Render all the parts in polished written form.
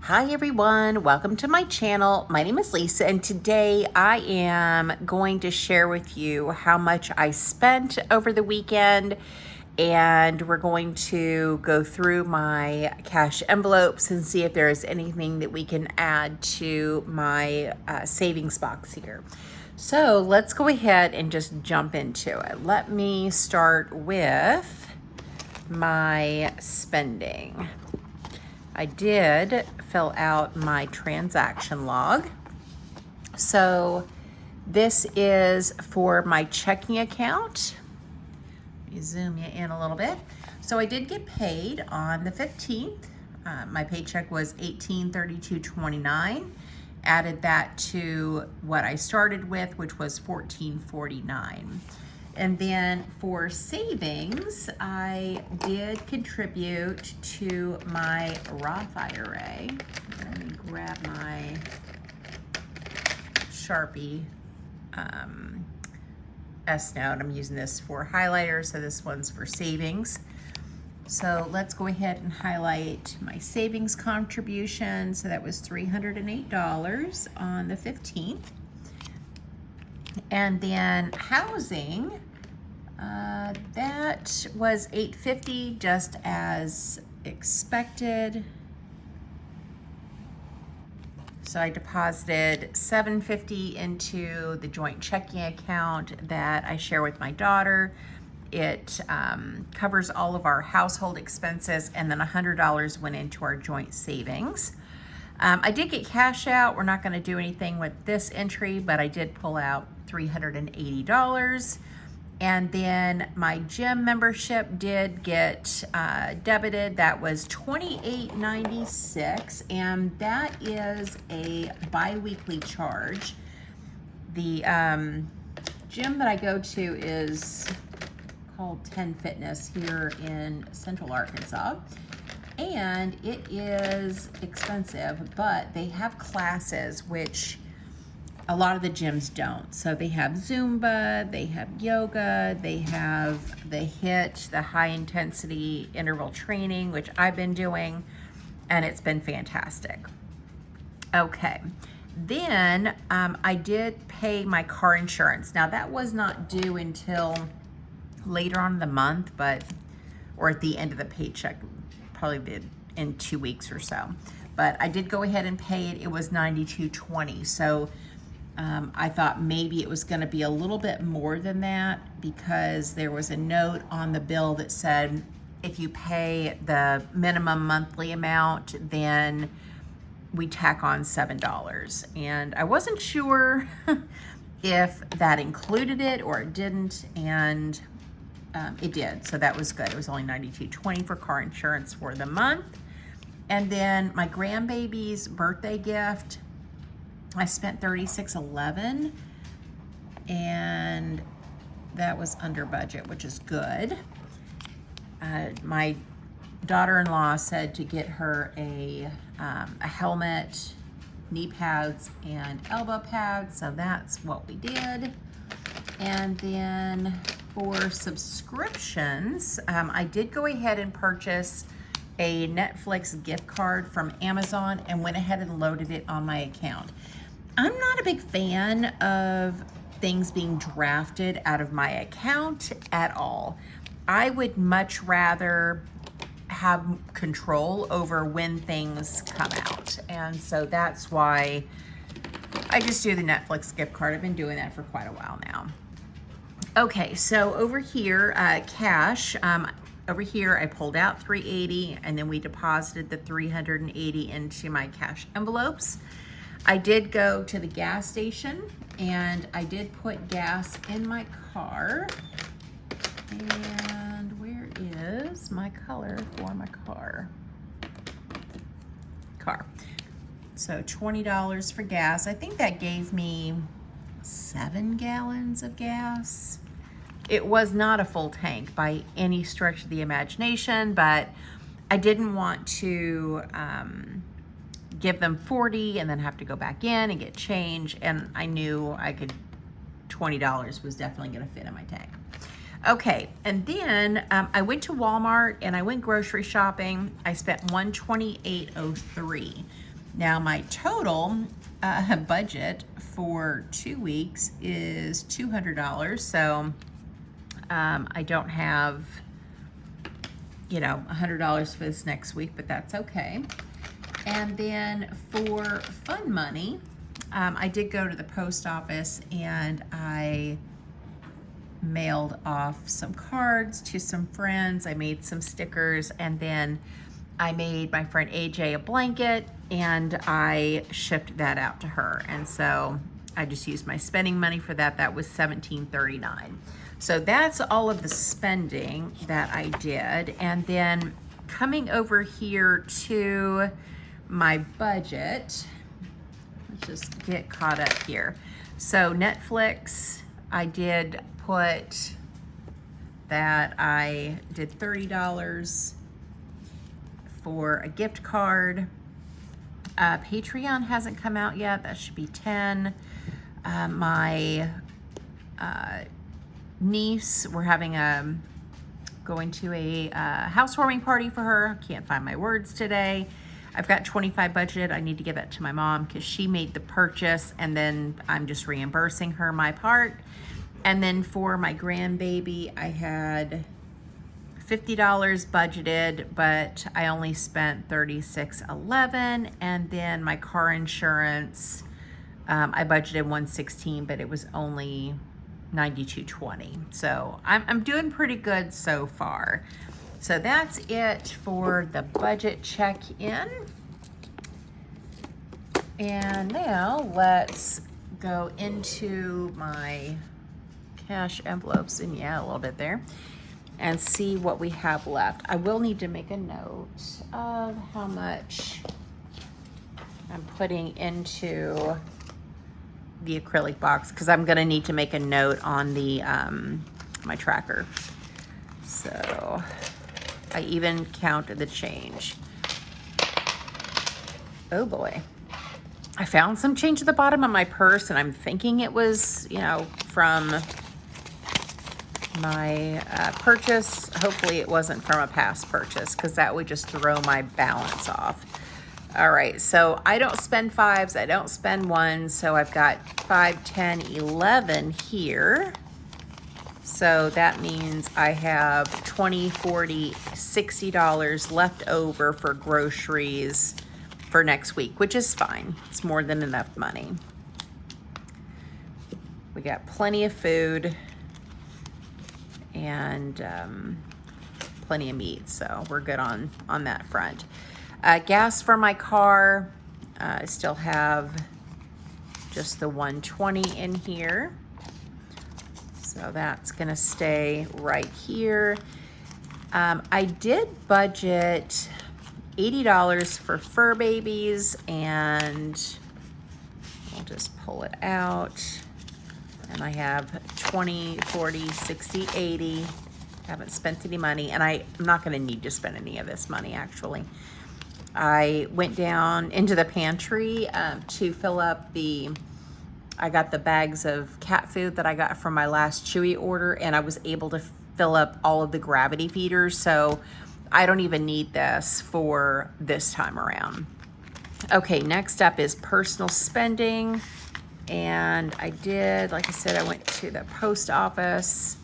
Hi everyone, welcome to my channel. My name is Lisa and today I am going to share with you how much I spent over the weekend, and we're going to go through my cash envelopes and see if there is anything that we can add to my savings box here. So let's go ahead and just jump into it. Let me start with my spending. I did fill out my transaction log. So this is for my checking account. Let me zoom you in a little bit. So I did get paid on the 15th. My paycheck was $1832.29. Added that to what I started with, which was $14.49. And then for savings, I did contribute to my Roth IRA. Let me grab my Sharpie S note. I'm using this for highlighter, so this one's for savings. So let's go ahead and highlight my savings contribution. So that was $308 on the 15th. And then housing, that was $850, just as expected. So I deposited $750 into the joint checking account that I share with my daughter. It covers all of our household expenses, and then $100 went into our joint savings. I did get cash out. We're not going to do anything with this entry, but I did pull out $380. And then my gym membership did get debited. That was $28.96, and that is a bi-weekly charge. The gym that I go to is called 10 Fitness here in Central Arkansas. And it is expensive, but they have classes which a lot of the gyms don't. So they have Zumba, they have yoga, they have the HIIT, the high intensity interval training, which I've been doing, and it's been fantastic. Okay, then I did pay my car insurance. Now that was not due until later on in the month, or at the end of the paycheck, probably in 2 weeks or so. But I did go ahead and pay it. It was $92.20. So I thought maybe it was going to be a little bit more than that, because there was a note on the bill that said if you pay the minimum monthly amount, then we tack on $7. And I wasn't sure if that included it or it didn't, and it did, so that was good. It was only $92.20 for car insurance for the month. And then my grandbaby's birthday gift, I spent $36.11, and that was under budget, which is good. My daughter-in-law said to get her a helmet, knee pads, and elbow pads, so that's what we did. And then for subscriptions, I did go ahead and purchase a Netflix gift card from Amazon and went ahead and loaded it on my account. I'm not a big fan of things being drafted out of my account at all. I would much rather have control over when things come out. And so that's why I just do the Netflix gift card. I've been doing that for quite a while now. Okay, so over here, cash, over here I pulled out $380, and then we deposited the $380 into my cash envelopes. I did go to the gas station, and I did put gas in my car. And where is my color for my car? So $20 for gas. I think that gave me 7 gallons of gas. It was not a full tank by any stretch of the imagination, but I didn't want to give them 40 and then have to go back in and get change, and I knew $20 was definitely going to fit in my tank. Okay, and then I went to Walmart and I went grocery shopping. I spent $128.03. Now my total budget for 2 weeks is $200. So I don't have, you know, $100 for this next week, but that's okay. And then for fun money, I did go to the post office and I mailed off some cards to some friends. I made some stickers, and then I made my friend AJ a blanket and I shipped that out to her. And so I just used my spending money for that. That was $17.39. So that's all of the spending that I did. And then coming over here to my budget, let's just get caught up here. So Netflix, I did put that I did $30 for a gift card. Patreon hasn't come out yet. That should be $10. My niece, we're having going to a housewarming party for her. Can't find my words today. I've got $25 budget. I need to give that to my mom because she made the purchase, and then I'm just reimbursing her my part. And then for my grandbaby, I had $50 budgeted, but I only spent $36.11. And then my car insurance, I budgeted $116, but it was only $92.20. So I'm doing pretty good so far. So that's it for the budget check-in. And now let's go into my cash envelopes, and yeah, a little bit there, and see what we have left. I will need to make a note of how much I'm putting into the acrylic box, because I'm gonna need to make a note on the my tracker. So I even counted the change. Oh boy. I found some change at the bottom of my purse, and I'm thinking it was, you know, from my purchase. Hopefully it wasn't from a past purchase, because that would just throw my balance off. All right, so I don't spend fives, I don't spend ones, so I've got 5, 10, 11 here. So that means I have $20, $40, $60 left over for groceries for next week, which is fine. It's more than enough money. We got plenty of food and plenty of meat, so we're good on that front. Gas for my car, I still have just the $120 in here. So that's gonna stay right here. I did budget $80 for fur babies, and I'll just pull it out. And I have 20, 40, 60, 80. Haven't spent any money, and I'm not gonna need to spend any of this money actually. I went down into the pantry to fill up I got the bags of cat food that I got from my last Chewy order, and I was able to fill up all of the gravity feeders, so I don't even need this for this time around. Okay, next up is personal spending, and I did, like I said, I went to the post office.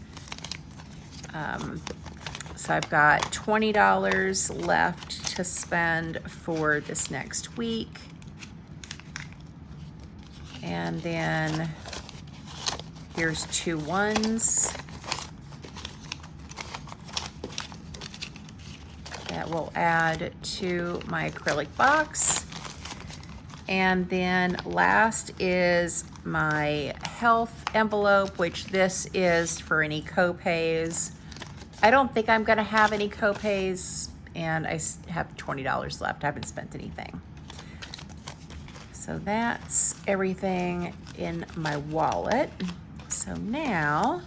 So I've got $20 left to spend for this next week. And then here's 2 ones. That will add to my acrylic box. And then last is my health envelope, which this is for any co-pays. I don't think I'm gonna have any co-pays, and I have $20 left. I haven't spent anything. So that's everything in my wallet. So now,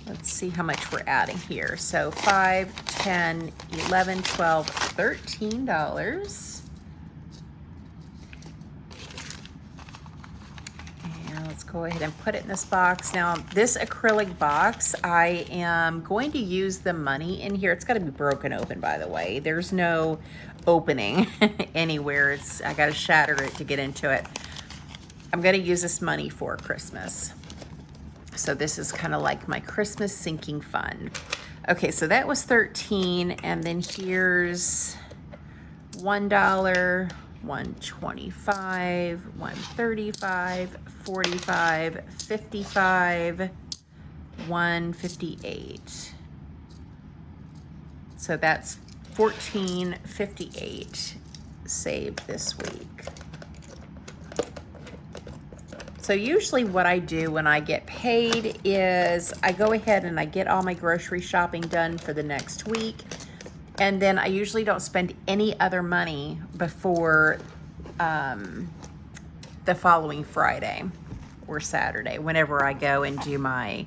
let's see how much we're adding here. So 5, 10, 11, 12, $13. Let's go ahead and put it in this box. Now, this acrylic box, I am going to use the money in here. It's got to be broken open, by the way. There's no opening anywhere. I got to shatter it to get into it. I'm going to use this money for Christmas. So this is kind of like my Christmas sinking fund. Okay, so that was 13, and then here's $1, $1.25, $1.35, $45, $55, $1.58. So that's $14.58 saved this week. So usually what I do when I get paid is I go ahead and I get all my grocery shopping done for the next week. And then I usually don't spend any other money before the following Friday or Saturday, whenever I go and do my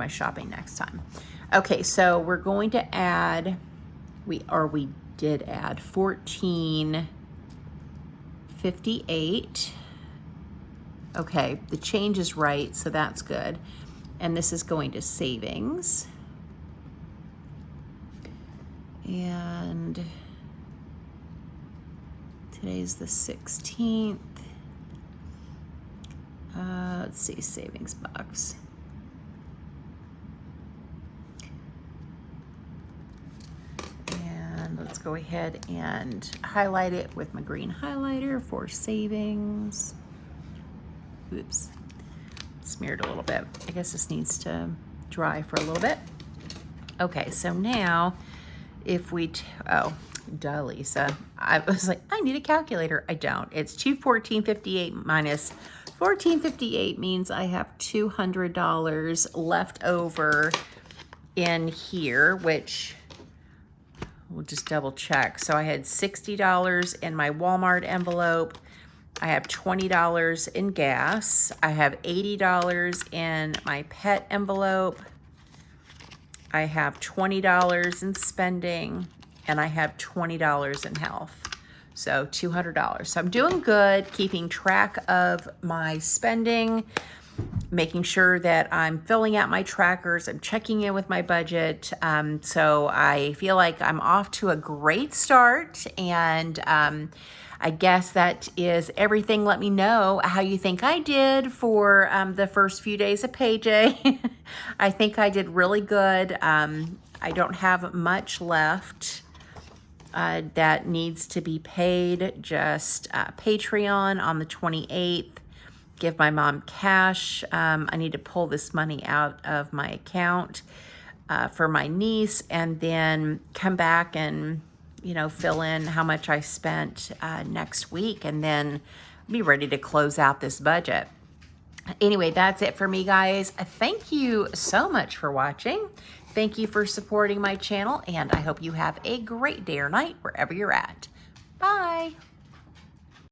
shopping next time. Okay, so we're going to add, we did add $14.58. Okay, the change is right, so that's good. And this is going to savings. And today's the 16th. Let's see, savings box. And let's go ahead and highlight it with my green highlighter for savings. Oops, smeared a little bit. I guess this needs to dry for a little bit. Okay, so now if we, oh, duh, Lisa. I was like, I need a calculator. I don't. It's 214.58 minus 14.58 means I have $200 left over in here, which we'll just double check. So I had $60 in my Walmart envelope. I have $20 in gas. I have $80 in my pet envelope. I have $20 in spending, and I have $20 in health. So $200. So I'm doing good, keeping track of my spending, making sure that I'm filling out my trackers. I'm checking in with my budget. So I feel like I'm off to a great start, and I guess that is everything. Let me know how you think I did for the first few days of Paycheck. I think I did really good. I don't have much left that needs to be paid. Just Patreon on the 28th. Give my mom cash. I need to pull this money out of my account for my niece, and then come back and fill in how much I spent next week, and then be ready to close out this budget. Anyway, that's it for me, guys. Thank you so much for watching. Thank you for supporting my channel, and I hope you have a great day or night wherever you're at. Bye.